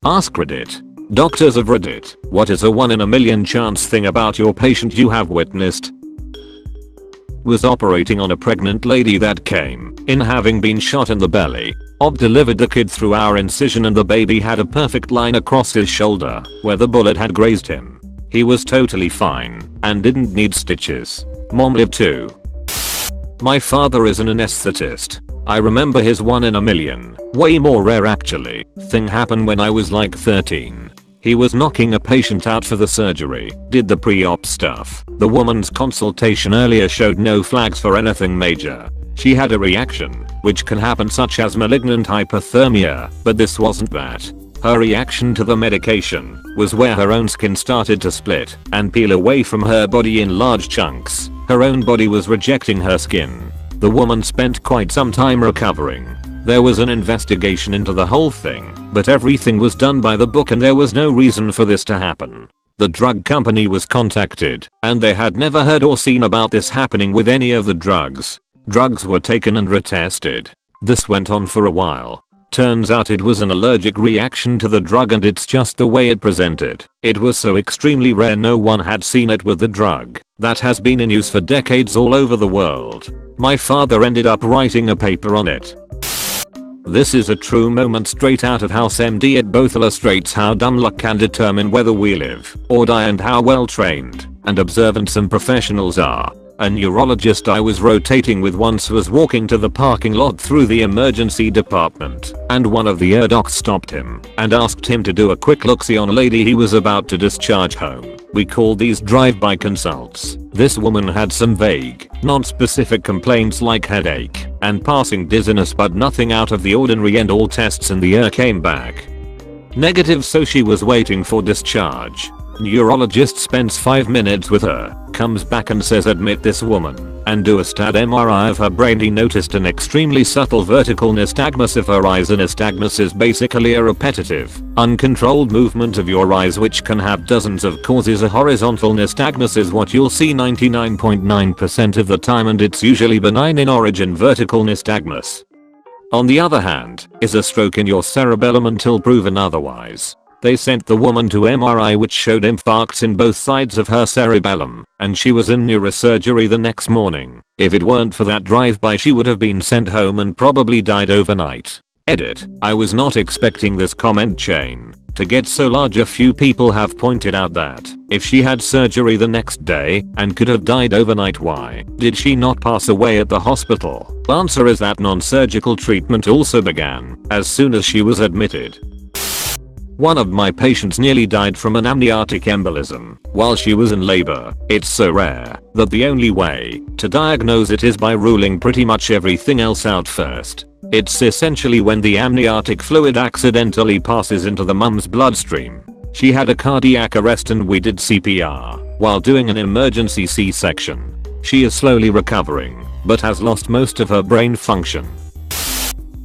Askreddit. Doctors of Reddit, what is a 1 in a million chance thing about your patient you have witnessed? Was operating on a pregnant lady that came in having been shot in the belly. Delivered the kid through our incision and the baby had a perfect line across his shoulder where the bullet had grazed him. He was totally fine and didn't need stitches. Mom lived too. My father is an anesthetist. I remember his 1 in a million, way more rare actually, thing happened when I was like 13. He was knocking a patient out for the surgery, did the pre-op stuff. The woman's consultation earlier showed no flags for anything major. She had a reaction, which can happen such as malignant hypothermia, but this wasn't that. Her reaction to the medication was where her own skin started to split and peel away from her body in large chunks. Her own body was rejecting her skin. The woman spent quite some time recovering. There was an investigation into the whole thing, but everything was done by the book and there was no reason for this to happen. The drug company was contacted, and they had never heard or seen about this happening with any of the drugs. Drugs were taken and retested. This went on for a while. Turns out it was an allergic reaction to the drug and it's just the way it presented. It was so extremely rare no one had seen it with the drug that has been in use for decades all over the world. My father ended up writing a paper on it. This is a true moment straight out of House MD. It both illustrates how dumb luck can determine whether we live or die and how well trained and observant some professionals are. A neurologist I was rotating with once was walking to the parking lot through the emergency department, and one of the docs stopped him and asked him to do a quick look-see on a lady he was about to discharge home. We call these drive-by consults. This woman had some vague, non-specific complaints like headache and passing dizziness, but nothing out of the ordinary, and all tests in the air came back negative, so she was waiting for discharge. Neurologist spends 5 minutes with her, comes back and says admit this woman and do a stat MRI of her brain. He noticed an extremely subtle vertical nystagmus of her eyes. A nystagmus is basically a repetitive, uncontrolled movement of your eyes which can have dozens of causes. A horizontal nystagmus is what you'll see 99.9% of the time, and it's usually benign in origin. Vertical nystagmus, on the other hand, is a stroke in your cerebellum until proven otherwise. They sent the woman to MRI which showed infarcts in both sides of her cerebellum, and she was in neurosurgery the next morning. If it weren't for that drive-by she would have been sent home and probably died overnight. Edit. I was not expecting this comment chain to get so large. A few people have pointed out that if she had surgery the next day and could have died overnight, why did she not pass away at the hospital? Answer is that non-surgical treatment also began as soon as she was admitted. One of my patients nearly died from an amniotic embolism while she was in labor. It's so rare that the only way to diagnose it is by ruling pretty much everything else out first. It's essentially when the amniotic fluid accidentally passes into the mum's bloodstream. She had a cardiac arrest and we did CPR while doing an emergency C-section. She is slowly recovering, but has lost most of her brain function.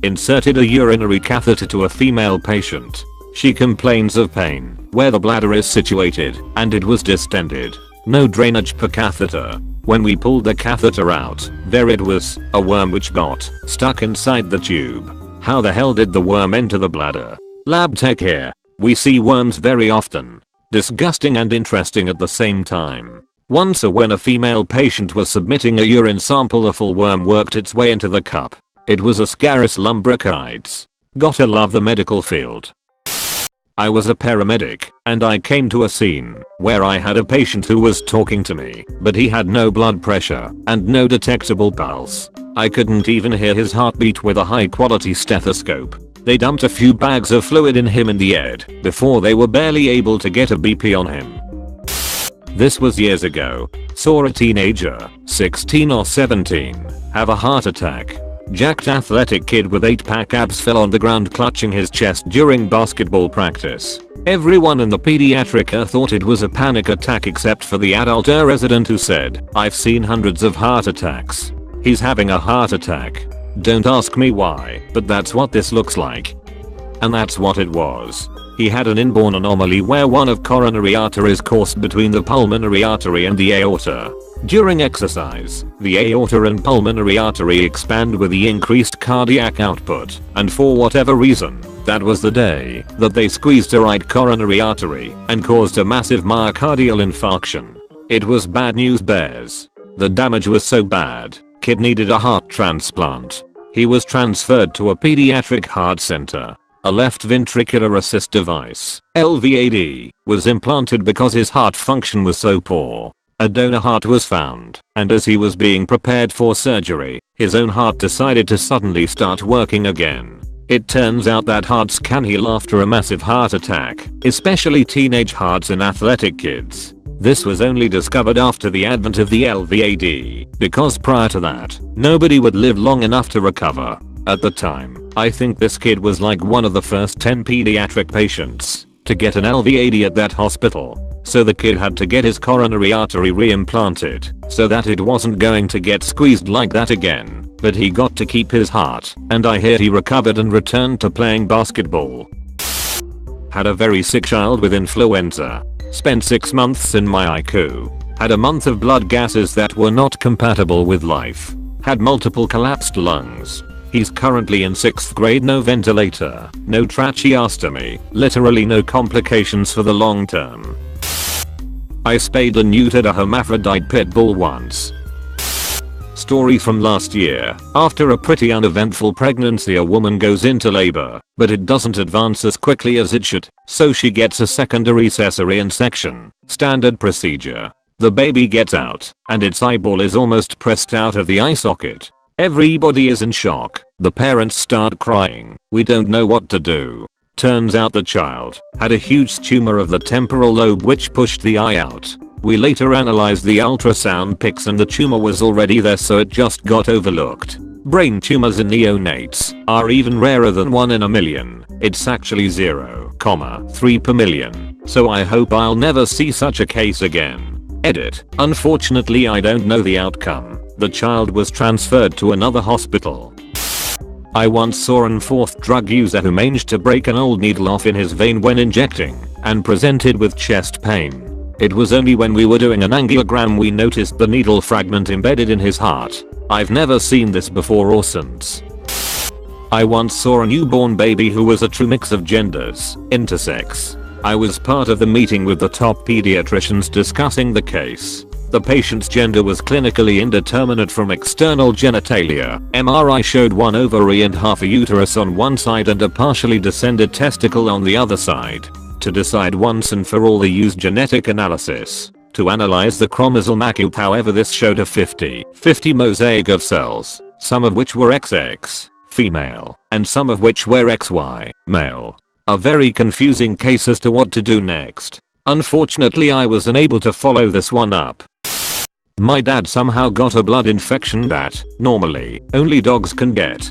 Inserted a urinary catheter to a female patient. She complains of pain where the bladder is situated, and it was distended. No drainage per catheter. When we pulled the catheter out, there it was, a worm which got stuck inside the tube. How the hell did the worm enter the bladder? Lab tech here. We see worms very often. Disgusting and interesting at the same time. Once when a female patient was submitting a urine sample, a full worm worked its way into the cup. It was Ascaris lumbricoides. Gotta love the medical field. I was a paramedic, and I came to a scene where I had a patient who was talking to me, but he had no blood pressure and no detectable pulse. I couldn't even hear his heartbeat with a high quality stethoscope. They dumped a few bags of fluid in him in the head before they were barely able to get a BP on him. This was years ago. Saw a teenager, 16 or 17, have a heart attack. Jacked athletic kid with 8-pack abs fell on the ground clutching his chest during basketball practice. Everyone in the pediatric thought it was a panic attack except for the adult resident who said, "I've seen hundreds of heart attacks. He's having a heart attack. Don't ask me why, but that's what this looks like." And that's what it was. He had an inborn anomaly where one of coronary arteries coursed between the pulmonary artery and the aorta. During exercise, the aorta and pulmonary artery expand with the increased cardiac output, and for whatever reason, That was the day that they squeezed a right coronary artery and caused a massive myocardial infarction. It was bad news bears. The damage was so bad, kid needed a heart transplant. He was transferred to a pediatric heart center. A left ventricular assist device, LVAD, was implanted because his heart function was so poor. A donor heart was found, and as he was being prepared for surgery, his own heart decided to suddenly start working again. It turns out that hearts can heal after a massive heart attack, especially teenage hearts in athletic kids. This was only discovered after the advent of the LVAD, because prior to that, nobody would live long enough to recover. At the time, I think this kid was like one of the first 10 pediatric patients to get an LVAD at that hospital. So the kid had to get his coronary artery reimplanted so that it wasn't going to get squeezed like that again, but he got to keep his heart, and I hear he recovered and returned to playing basketball. Had a very sick child with influenza. Spent 6 months in my ICU. Had a month of blood gases that were not compatible with life. Had multiple collapsed lungs. He's currently in 6th grade, no ventilator, no tracheostomy, literally no complications for the long term. I spayed and neutered a hermaphrodite pit bull once. Story from last year. After a pretty uneventful pregnancy, a woman goes into labor, but it doesn't advance as quickly as it should, so she gets a secondary cesarean section. Standard procedure. The baby gets out, and its eyeball is almost pressed out of the eye socket. Everybody is in shock. The parents start crying. We don't know what to do. Turns out the child had a huge tumor of the temporal lobe which pushed the eye out. We later analyzed the ultrasound pics and the tumor was already there, so it just got overlooked. Brain tumors in neonates are even rarer than 1 in a million. It's actually 0.3 per million. So I hope I'll never see such a case again. Edit. Unfortunately, I don't know the outcome. The child was transferred to another hospital. I once saw an 4th drug user who managed to break an old needle off in his vein when injecting and presented with chest pain. It was only when we were doing an angiogram we noticed the needle fragment embedded in his heart. I've never seen this before or since. I once saw a newborn baby who was a true mix of genders, intersex. I was part of the meeting with the top pediatricians discussing the case. The patient's gender was clinically indeterminate from external genitalia. MRI showed 1 ovary and half a uterus on one side and a partially descended testicle on the other side. To decide once and for all, they used genetic analysis to analyze the chromosomal makeup. However, this showed a 50-50 mosaic of cells, some of which were XX, female, and some of which were XY, male. A very confusing case as to what to do next. Unfortunately, I was unable to follow this one up. My dad somehow got a blood infection that, normally, only dogs can get.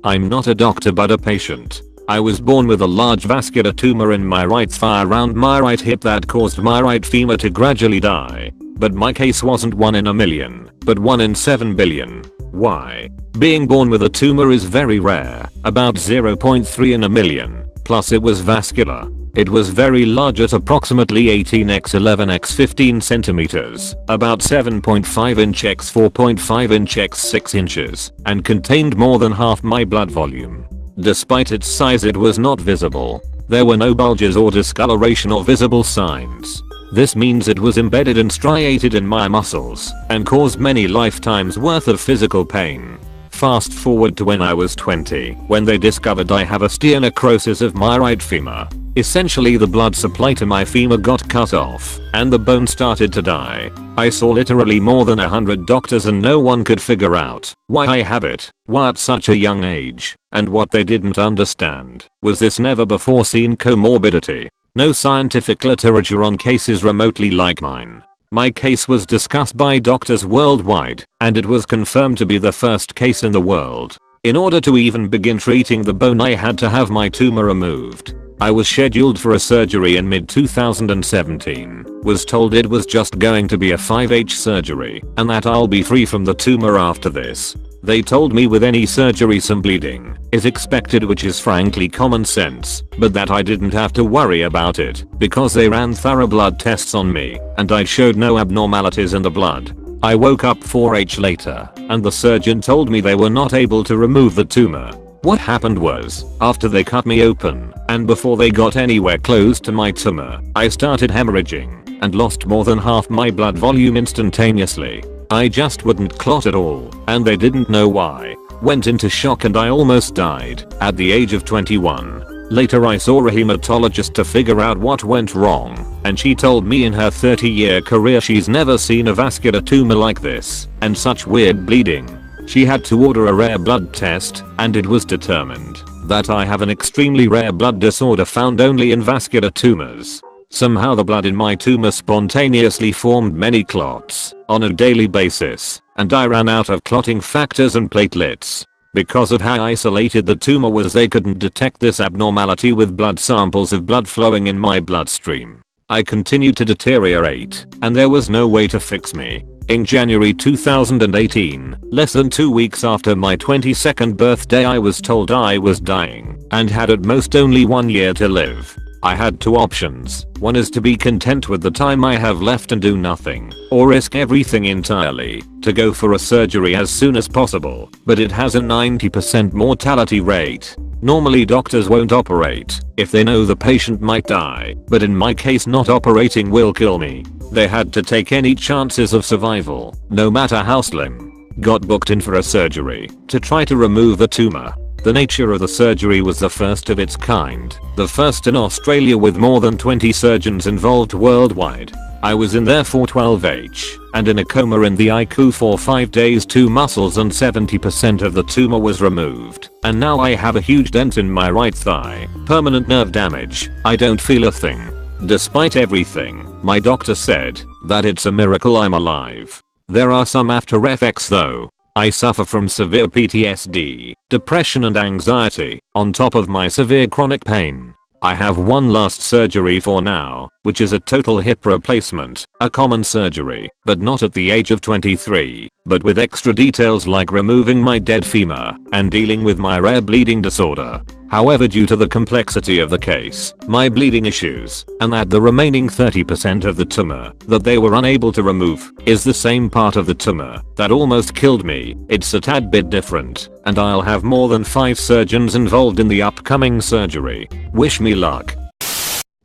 I'm not a doctor but a patient. I was born with a large vascular tumor in my right thigh around my right hip that caused my right femur to gradually die. But my case wasn't 1 in a million, but 1 in 7 billion. Why? Being born with a tumor is very rare, about 0.3 in a million, plus it was vascular. It was very large at approximately 18x11x15 centimeters, about 7.5 inch x 4.5 inch x 6 inches, and contained more than half my blood volume. Despite its size, it was not visible. There were no bulges or discoloration or visible signs. This means it was embedded and striated in my muscles and caused many lifetimes worth of physical pain. Fast forward to when I was 20, when they discovered I have osteonecrosis of my right femur. Essentially, the blood supply to my femur got cut off and the bone started to die. I saw literally more than 100 doctors and no one could figure out why I have it, why at such a young age, and what they didn't understand was this never before seen comorbidity. No scientific literature on cases remotely like mine. My case was discussed by doctors worldwide, and it was confirmed to be the first case in the world. In order to even begin treating the bone, I had to have my tumor removed. I was scheduled for a surgery in mid-2017, was told it was just going to be a 5H surgery, and that I'll be free from the tumor after this. They told me with any surgery some bleeding is expected, which is frankly common sense, but that I didn't have to worry about it because they ran thorough blood tests on me and I showed no abnormalities in the blood. I woke up 4H later and the surgeon told me they were not able to remove the tumor. What happened was, after they cut me open, and before they got anywhere close to my tumor, I started hemorrhaging, and lost more than half my blood volume instantaneously. I just wouldn't clot at all, and they didn't know why. Went into shock and I almost died, at the age of 21. Later I saw a hematologist to figure out what went wrong, and she told me in her 30-year career she's never seen a vascular tumor like this, and such weird bleeding. She had to order a rare blood test, and it was determined that I have an extremely rare blood disorder found only in vascular tumors. Somehow the blood in my tumor spontaneously formed many clots on a daily basis, and I ran out of clotting factors and platelets. Because of how isolated the tumor was, they couldn't detect this abnormality with blood samples of blood flowing in my bloodstream. I continued to deteriorate, and there was no way to fix me. In January 2018, less than 2 weeks after my 22nd birthday, I was told I was dying and had at most only 1 year to live. I had two options. One is to be content with the time I have left and do nothing, or risk everything entirely to go for a surgery as soon as possible, but it has a 90% mortality rate. Normally doctors won't operate if they know the patient might die, but in my case not operating will kill me. They had to take any chances of survival, no matter how slim. Got booked in for a surgery to try to remove the tumor. The nature of the surgery was the first of its kind, the first in Australia with more than 20 surgeons involved worldwide. I was in there for 12h, and in a coma in the ICU for 5 days. 2 muscles and 70% of the tumor was removed, and now I have a huge dent in my right thigh, permanent nerve damage. I don't feel a thing. Despite everything, my doctor said that it's a miracle I'm alive. There are some after effects though. I suffer from severe PTSD, depression and anxiety, on top of my severe chronic pain. I have one last surgery for now, which is a total hip replacement, a common surgery, but not at the age of 23, but with extra details like removing my dead femur and dealing with my rare bleeding disorder. However, due to the complexity of the case, my bleeding issues, and that the remaining 30% of the tumor that they were unable to remove is the same part of the tumor that almost killed me, it's a tad bit different, and I'll have more than 5 surgeons involved in the upcoming surgery. Wish me luck.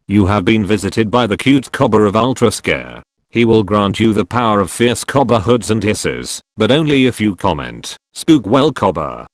You have been visited by the cute cobber of Ultra Scare. He will grant you the power of fierce cobber hoods and hisses, but only if you comment, "Spook well cobber."